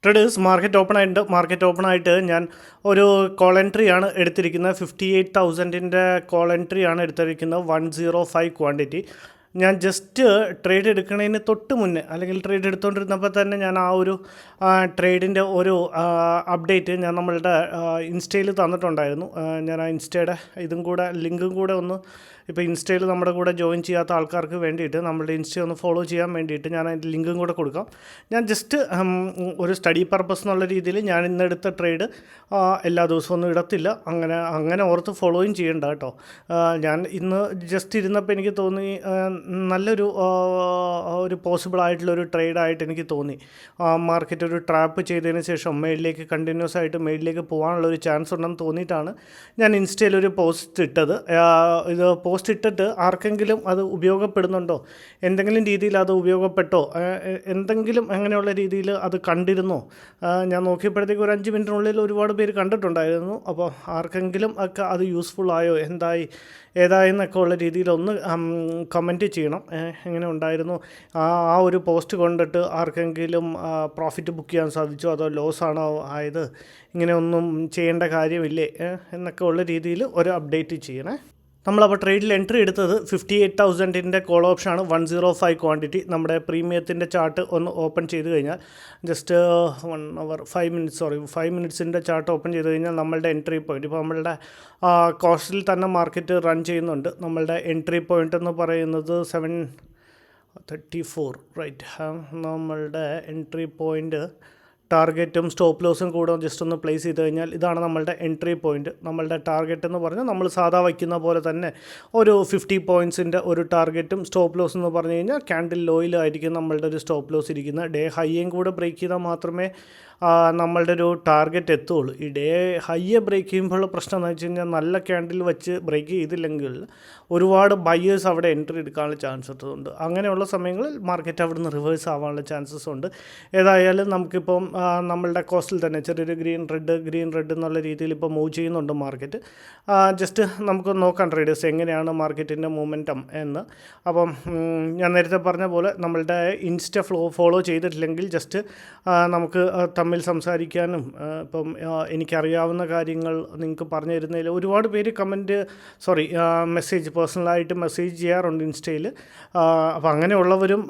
Traders market open ആയിട്ട് ഞാൻ ഒരു കോൾ എൻട്രി ആണ് എടുത്തിരിക്കുന്നത്. 58,000-ൻ്റെ കോൾ എൻട്രി ആണ് എടുത്തിരിക്കുന്നത്. 105 ക്വാണ്ടിറ്റി. ഞാൻ ജസ്റ്റ് ട്രേഡ് എടുക്കുന്നതിന് തൊട്ട് മുന്നേ അല്ലെങ്കിൽ ട്രേഡ് എടുത്തുകൊണ്ടിരുന്നപ്പോൾ തന്നെ ഞാൻ ആ ഒരു ട്രേഡിൻ്റെ ഒരു അപ്ഡേറ്റ് ഞാൻ നമ്മളുടെ ഇൻസ്റ്റയിൽ തന്നിട്ടുണ്ടായിരുന്നു. ഞാൻ ആ ഇൻസ്റ്റയുടെ ലിങ്കും കൂടെ ഒന്ന് ഇപ്പോൾ ഇൻസ്റ്റയിൽ നമ്മുടെ കൂടെ ജോയിൻ ചെയ്യാത്ത ആൾക്കാർക്ക് വേണ്ടിയിട്ട് നമ്മളുടെ ഇൻസ്റ്റ ഒന്ന് ഫോളോ ചെയ്യാൻ വേണ്ടിയിട്ട് ഞാൻ അതിൻ്റെ ലിങ്കും കൂടെ കൊടുക്കാം. ഞാൻ ജസ്റ്റ് ഒരു സ്റ്റഡി പർപ്പസ് എന്നുള്ള രീതിയിൽ ഞാൻ ഇന്നെടുത്ത ട്രേഡ് എല്ലാ ദിവസവും ഒന്നും ഇടത്തില്ല. അങ്ങനെ ഓർത്ത് ഫോളോയും ചെയ്യണ്ട കേട്ടോ. ഞാൻ ഇന്ന് ജസ്റ്റ് ഇരുന്നപ്പോൾ എനിക്ക് തോന്നി നല്ലൊരു പോസിബിൾ ആയിട്ടുള്ളൊരു ട്രേഡായിട്ട് എനിക്ക് തോന്നി. മാർക്കറ്റ് ഒരു ട്രാപ്പ് ചെയ്തതിന് ശേഷം കണ്ടിന്യൂസ് ആയിട്ട് മേളിലേക്ക് പോകാനുള്ളൊരു ചാൻസ് ഉണ്ടെന്ന് തോന്നിയിട്ടാണ് ഞാൻ ഇൻസ്റ്റയിലൊരു പോസ്റ്റ് ഇട്ടത്. ഇത് പോസ്റ്റ് ഇട്ടിട്ട് ആർക്കെങ്കിലും അത് ഉപയോഗപ്പെടുന്നുണ്ടോ, എന്തെങ്കിലും രീതിയിൽ അത് ഉപയോഗപ്പെട്ടോ, എന്തെങ്കിലും അങ്ങനെയുള്ള രീതിയിൽ അത് കണ്ടിരുന്നോ? ഞാൻ നോക്കിയപ്പോഴത്തേക്ക് ഒരു 5 മിനിറ്റിനുള്ളിൽ ഒരുപാട് പേര് കണ്ടിട്ടുണ്ടായിരുന്നു. അപ്പോൾ ആർക്കെങ്കിലും ഒക്കെ അത് യൂസ്ഫുൾ ആയോ, ഏതായെന്നൊക്കെ ഉള്ള രീതിയിലൊന്ന് കമൻറ്റ് ചെയ്യണം. എങ്ങനെ ഉണ്ടായിരുന്നു ആ ഒരു പോസ്റ്റ് കൊണ്ടിട്ട് ആർക്കെങ്കിലും പ്രോഫിറ്റ് ബുക്ക് ചെയ്യാൻ സാധിച്ചോ, അതോ ലോസ് ആണോ ആയത്, ഇങ്ങനെയൊന്നും ചെയ്യേണ്ട കാര്യമില്ലേ എന്നൊക്കെ ഉള്ള രീതിയിൽ ഒരു അപ്ഡേറ്റ് ചെയ്യണേ. നമ്മളപ്പോൾ ട്രേഡിൽ എൻട്രി എടുത്തത് 58,000-ൻ്റെ കോൾ ഓപ്ഷനാണ്. 105 ക്വാണ്ടിറ്റി. നമ്മുടെ പ്രീമിയത്തിൻ്റെ ചാർട്ട് ഒന്ന് ഓപ്പൺ ചെയ്ത് കഴിഞ്ഞാൽ ജസ്റ്റ് 5 മിനിറ്റ്സിൻ്റെ ചാർട്ട് ഓപ്പൺ ചെയ്ത് കഴിഞ്ഞാൽ നമ്മളുടെ എൻട്രി പോയിൻറ്റ്, ഇപ്പോൾ നമ്മളുടെ കോസ്റ്റിൽ തന്നെ മാർക്കറ്റ് റൺ ചെയ്യുന്നുണ്ട്. നമ്മളുടെ എൻട്രി പോയിൻ്റ് എന്ന് പറയുന്നത് 734 റൈറ്റ്. നമ്മളുടെ എൻട്രി പോയിൻ്റ് ടാർഗറ്റും സ്റ്റോപ്പ് ലോസും കൂടെ ജസ്റ്റ് ഒന്ന് പ്ലേസ് ചെയ്ത് കഴിഞ്ഞാൽ ഇതാണ് നമ്മളുടെ എൻട്രി പോയിൻറ്റ്. നമ്മളുടെ ടാർഗറ്റ് എന്ന് പറഞ്ഞാൽ നമ്മൾ സാധാ വയ്ക്കുന്ന പോലെ തന്നെ ഒരു 50 പോയിൻറ്റ്സിൻ്റെ ഒരു ടാർഗറ്റും സ്റ്റോപ്പ് ലോസ് എന്ന് പറഞ്ഞു കഴിഞ്ഞാൽ ക്യാൻഡിൽ ലോയിലായിരിക്കും നമ്മളുടെ ഒരു സ്റ്റോപ്പ് ലോസ് ഇരിക്കുന്നത്. ഡേ ഹൈയും കൂടെ ബ്രേക്ക് ചെയ്താൽ മാത്രമേ നമ്മളുടെ ഒരു ടാർഗറ്റ് എത്തുകയുള്ളൂ. ഈ ഡേ ഹൈയെ ബ്രേക്ക് ചെയ്യുമ്പോഴുള്ള പ്രശ്നം എന്ന് വെച്ച് കഴിഞ്ഞാൽ നല്ല ക്യാൻഡിൽ വെച്ച് ബ്രേക്ക് ചെയ്തില്ലെങ്കിൽ ഒരുപാട് ബയേഴ്സ് അവിടെ എൻട്രി എടുക്കാനുള്ള ചാൻസസ് ഉണ്ട്. അങ്ങനെയുള്ള സമയങ്ങളിൽ മാർക്കറ്റ് അവിടെ നിന്ന് റിവേഴ്സ് ആവാനുള്ള ചാൻസസ് ഉണ്ട്. ഏതായാലും നമുക്കിപ്പം നമ്മളുടെ കോസ്റ്റിൽ തന്നെ ചെറിയൊരു ഗ്രീൻ റെഡ് എന്നുള്ള രീതിയിൽ ഇപ്പോൾ മൂവ് ചെയ്യുന്നുണ്ട് മാർക്കറ്റ്. ജസ്റ്റ് നമുക്ക് നോക്കാം ട്രേഡേഴ്സ് എങ്ങനെയാണ് മാർക്കറ്റിൻ്റെ മൂവ്മെൻറ്റം എന്ന്. അപ്പം ഞാൻ നേരത്തെ പറഞ്ഞ പോലെ നമ്മളുടെ ഇൻസ്റ്റ ഫോളോ ചെയ്തിട്ടില്ലെങ്കിൽ ജസ്റ്റ് നമുക്ക് തമ്മിൽ സംസാരിക്കാനും ഇപ്പം എനിക്കറിയാവുന്ന കാര്യങ്ങൾ നിങ്ങൾക്ക് പറഞ്ഞു തരുന്നതിൽ ഒരുപാട് പേര് പേഴ്സണലായിട്ട് മെസ്സേജ് ചെയ്യാറുണ്ട് ഇൻസ്റ്റയിൽ. അപ്പോൾ അങ്ങനെയുള്ളവരും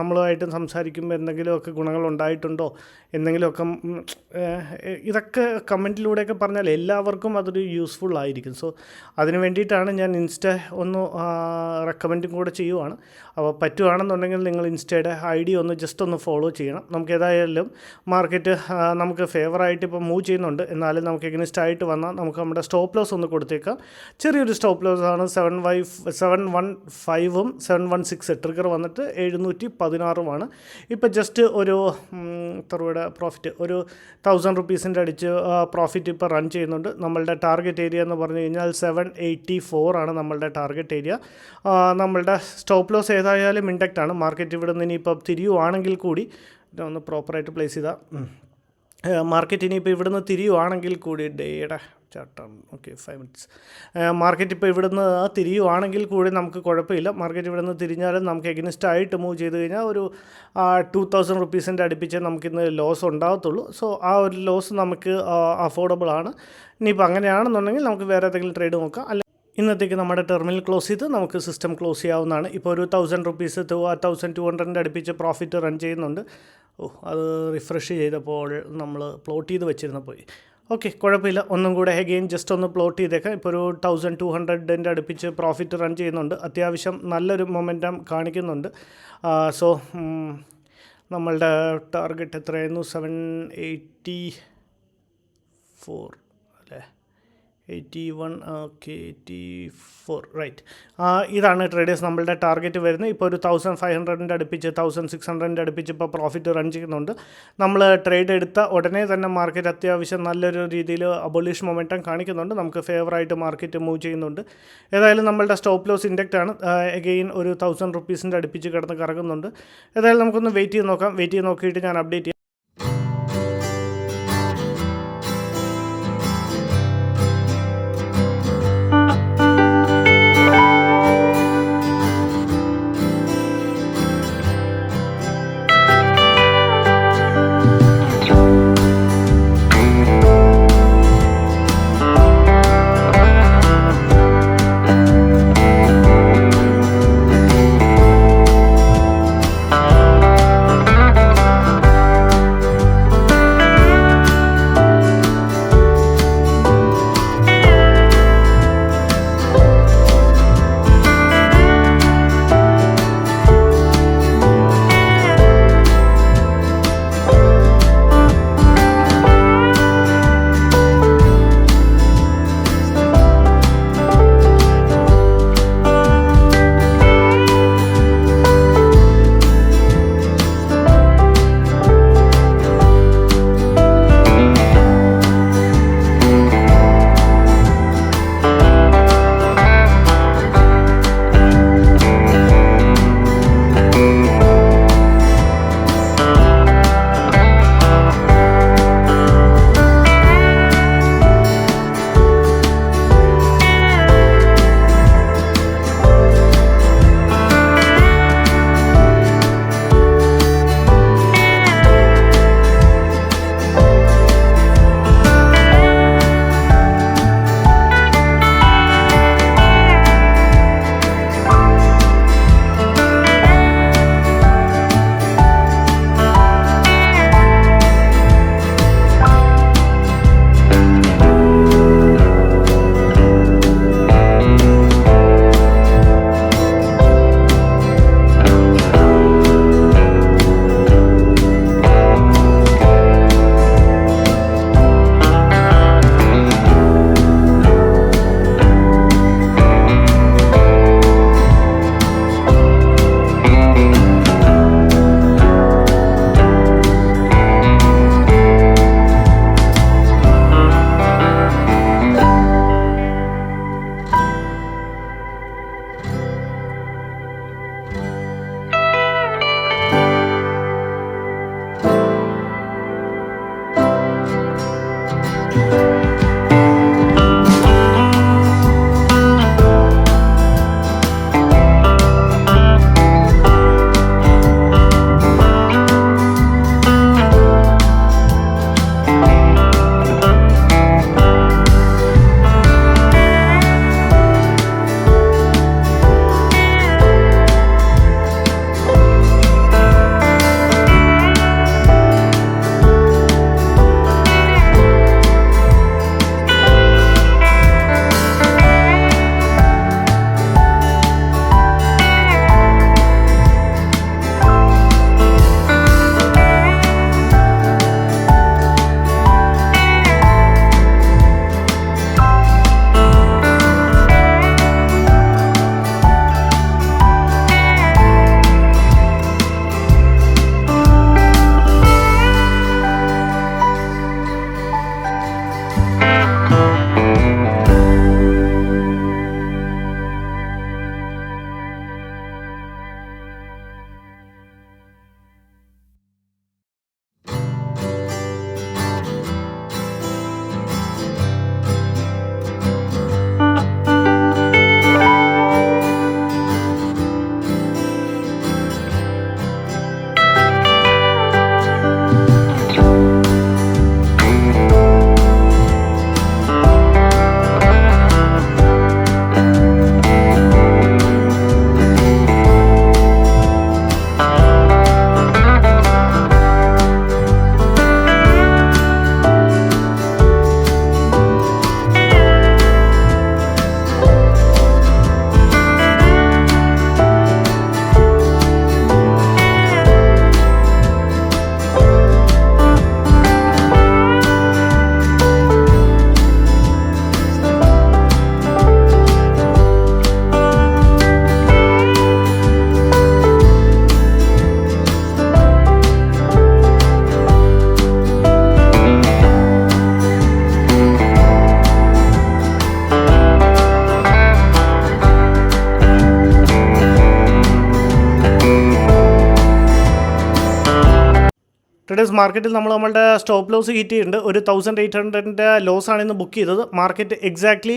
നമ്മളുമായിട്ട് സംസാരിക്കുമ്പോൾ എന്തെങ്കിലുമൊക്കെ ഗുണങ്ങൾ ഉണ്ടായിട്ടുണ്ടോ, എന്തെങ്കിലുമൊക്കെ ഇതൊക്കെ കമൻറ്റിലൂടെയൊക്കെ പറഞ്ഞാൽ എല്ലാവർക്കും അതൊരു യൂസ്ഫുൾ ആയിരിക്കും. സോ അതിന് വേണ്ടിയിട്ടാണ് ഞാൻ ഇൻസ്റ്റ ഒന്ന് റെക്കമെൻഡും കൂടെ ചെയ്യുവാണ്. അപ്പോൾ പറ്റുവാണെന്നുണ്ടെങ്കിൽ നിങ്ങൾ ഇൻസ്റ്റയുടെ ID ഒന്ന് ജസ്റ്റ് ഒന്ന് ഫോളോ ചെയ്യണം. നമുക്ക് ഏതായാലും മാർക്കറ്റ് നമുക്ക് ഫേവറായിട്ട് ഇപ്പോൾ മൂവ് ചെയ്യുന്നുണ്ട്. എന്നാലും നമുക്ക് എഗനിസ്റ്റ് ആയിട്ട് വന്നാൽ നമുക്ക് നമ്മുടെ സ്റ്റോപ്പ് ലോസ് ഒന്ന് കൊടുത്തേക്കാം. ചെറിയൊരു സ്റ്റോപ്പ് ലോസ് ആണ് 715ഉം 716 ട്രിഗർ വന്നിട്ട് 716ഉമാണ്. ഇപ്പോൾ ജസ്റ്റ് ഒരു തറുപയുടെ പ്രോഫിറ്റ് ഒരു 1000 റുപ്പീസിൻ്റെ അടിച്ച് പ്രോഫിറ്റ് ഇപ്പോൾ റൺ ചെയ്യുന്നുണ്ട്. നമ്മളുടെ ടാർഗറ്റ് ഏരിയ എന്ന് പറഞ്ഞു കഴിഞ്ഞാൽ 784 ആണ് നമ്മളുടെ ടാർഗറ്റ് ഏരിയ. നമ്മളുടെ സ്റ്റോപ്പ് ലോസ് ഏതായാലും ഇൻഡക്റ്റ് ആണ്. മാർക്കറ്റ് ഇവിടെ നിന്ന് ഇനിയിപ്പോൾ തിരിയുവാണെങ്കിൽ കൂടി ഒന്ന് പ്രോപ്പറായിട്ട് പ്ലേസ് ചെയ്താൽ മാർക്കറ്റ് ഇനിയിപ്പോൾ ഇവിടുന്ന് തിരിയുവാണെങ്കിൽ കൂടി ഡേയുടെ ചാർട്ടാണ് 5 മിനിറ്റ്സ്. മാർക്കറ്റ് ഇപ്പോൾ ഇവിടുന്ന് തിരിയുവാണെങ്കിൽ കൂടി നമുക്ക് കുഴപ്പമില്ല. മാർക്കറ്റ് ഇവിടുന്ന് തിരിഞ്ഞാലും നമുക്ക് എഗനിസ്റ്റ് ആയിട്ട് മൂവ് ചെയ്ത് കഴിഞ്ഞാൽ ഒരു 2000 റുപ്പീസിൻ്റെ അടുപ്പിച്ച് നമുക്കിന്ന് ലോസ് ഉണ്ടാകത്തുള്ളൂ. സോ ആ ഒരു ലോസ് നമുക്ക് അഫോർഡബിൾ ആണ്. ഇനിയിപ്പോൾ അങ്ങനെയാണെന്നുണ്ടെങ്കിൽ നമുക്ക് വേറെ ഏതെങ്കിലും ട്രേഡ് നോക്കാം. ഇന്നത്തേക്ക് നമ്മുടെ ടെർമിനൽ ക്ലോസ് ചെയ്ത് നമുക്ക് സിസ്റ്റം ക്ലോസ് ചെയ്യാവുന്നതാണ്. ഇപ്പോൾ ഒരു 1000 റുപ്പീസ് 1200 അടുപ്പിച്ച് പ്രോഫിറ്റ് റൺ ചെയ്യുന്നുണ്ട്. അത് റിഫ്രഷ് ചെയ്തപ്പോൾ നമ്മൾ പ്ലോട്ട് ചെയ്ത് വെച്ചിരുന്ന പോയി. ഓക്കെ, കുഴപ്പമില്ല. ഒന്നും കൂടെ അഗെയിൻ ജസ്റ്റ് ഒന്ന് പ്ലോട്ട് ചെയ്തേക്കാം. ഇപ്പോൾ ഒരു 1200 അടുപ്പിച്ച് പ്രോഫിറ്റ് റൺ ചെയ്യുന്നുണ്ട്. അത്യാവശ്യം നല്ലൊരു മൊമെൻറ്റം കാണിക്കുന്നുണ്ട്. സോ നമ്മളുടെ ടാർഗറ്റ് എത്രയായിരുന്നു? 784 അല്ലേ, 81 ഓക്കെ 84 റൈറ്റ്. ഇതാണ് ട്രേഡേഴ്സ് നമ്മളുടെ ടാർഗറ്റ് വരുന്നത്. ഇപ്പോൾ ഒരു 1500 അടുപ്പിച്ച് 1600 അടുപ്പിച്ച് ഇപ്പോൾ പ്രോഫിറ്റ് റൺ ചെയ്യുന്നുണ്ട്. നമ്മൾ ട്രേഡ് എടുത്ത ഉടനെ തന്നെ മാർക്കറ്റ് അത്യാവശ്യം നല്ലൊരു രീതിയിൽ അബോളിഷ് മൊമെൻറ്റം കാണിക്കുന്നുണ്ട്. നമുക്ക് ഫേവറായിട്ട് മാർക്കറ്റ് മൂവ് ചെയ്യുന്നുണ്ട്. ഏതായാലും നമ്മളുടെ സ്റ്റോപ്പ് ലോസ് ഇൻഡക്റ്റ് ആണ്. അഗെയിൻ ഒരു 1000 റുപ്പീസിൻ്റെ അടുപ്പിച്ച് കിടന്ന് കറങ്ങുന്നുണ്ട്. ഏതായാലും നമുക്കൊന്ന് വെയിറ്റ് ചെയ്ത് നോക്കിയിട്ട് ഞാൻ അപ്ഡേറ്റ് ചെയ്യാം. ടുഡേസ് മാർക്കറ്റിൽ നമ്മളുടെ സ്റ്റോപ്പ് ലോസ് ഹിറ്റ് ചെയ്തിട്ടുണ്ട്. ഒരു 1800 ലോസാണ് ഇന്ന് ബുക്ക് ചെയ്തത്. മാർക്കറ്റ് എക്സാക്ട്ലി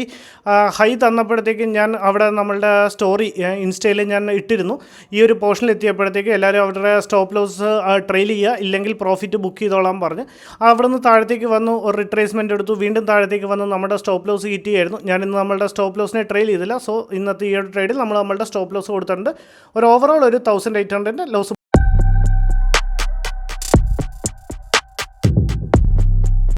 ഹൈ തന്നപ്പോഴത്തേക്കും ഞാൻ അവിടെ നമ്മളുടെ സ്റ്റോറി ഇൻസ്റ്റയിൽ ഞാൻ ഇട്ടിരുന്നു. ഈ ഒരു പോർഷനിൽ എത്തിയപ്പോഴത്തേക്ക് എല്ലാവരും അവരുടെ സ്റ്റോപ്പ് ലോസ് ട്രെയിൽ ചെയ്യുക, ഇല്ലെങ്കിൽ പ്രോഫിറ്റ് ബുക്ക് ചെയ്തോളാൻ പറഞ്ഞ് അവിടെ നിന്ന് താഴത്തേക്ക് വന്നു, ഒരു റിട്രേസ്മെൻറ്റ് എടുത്തു, വീണ്ടും താഴത്തേക്ക് വന്ന് നമ്മുടെ സ്റ്റോപ്പ് ലോസ് ഹിറ്റ് ചെയ്യായിരുന്നു. ഞാനിന്ന് നമ്മളുടെ സ്റ്റോപ്പ് ലോസിനെ ട്രെയിൽ ചെയ്തില്ല. സോ ഇന്നത്തെ ഈ ഒരു ട്രേഡിൽ നമ്മളുടെ സ്റ്റോപ്പ് ലോസ് കൊടുത്തിട്ടുണ്ട്. ഒരു ഓവറോൾ ഒരു 1800 ലോസ്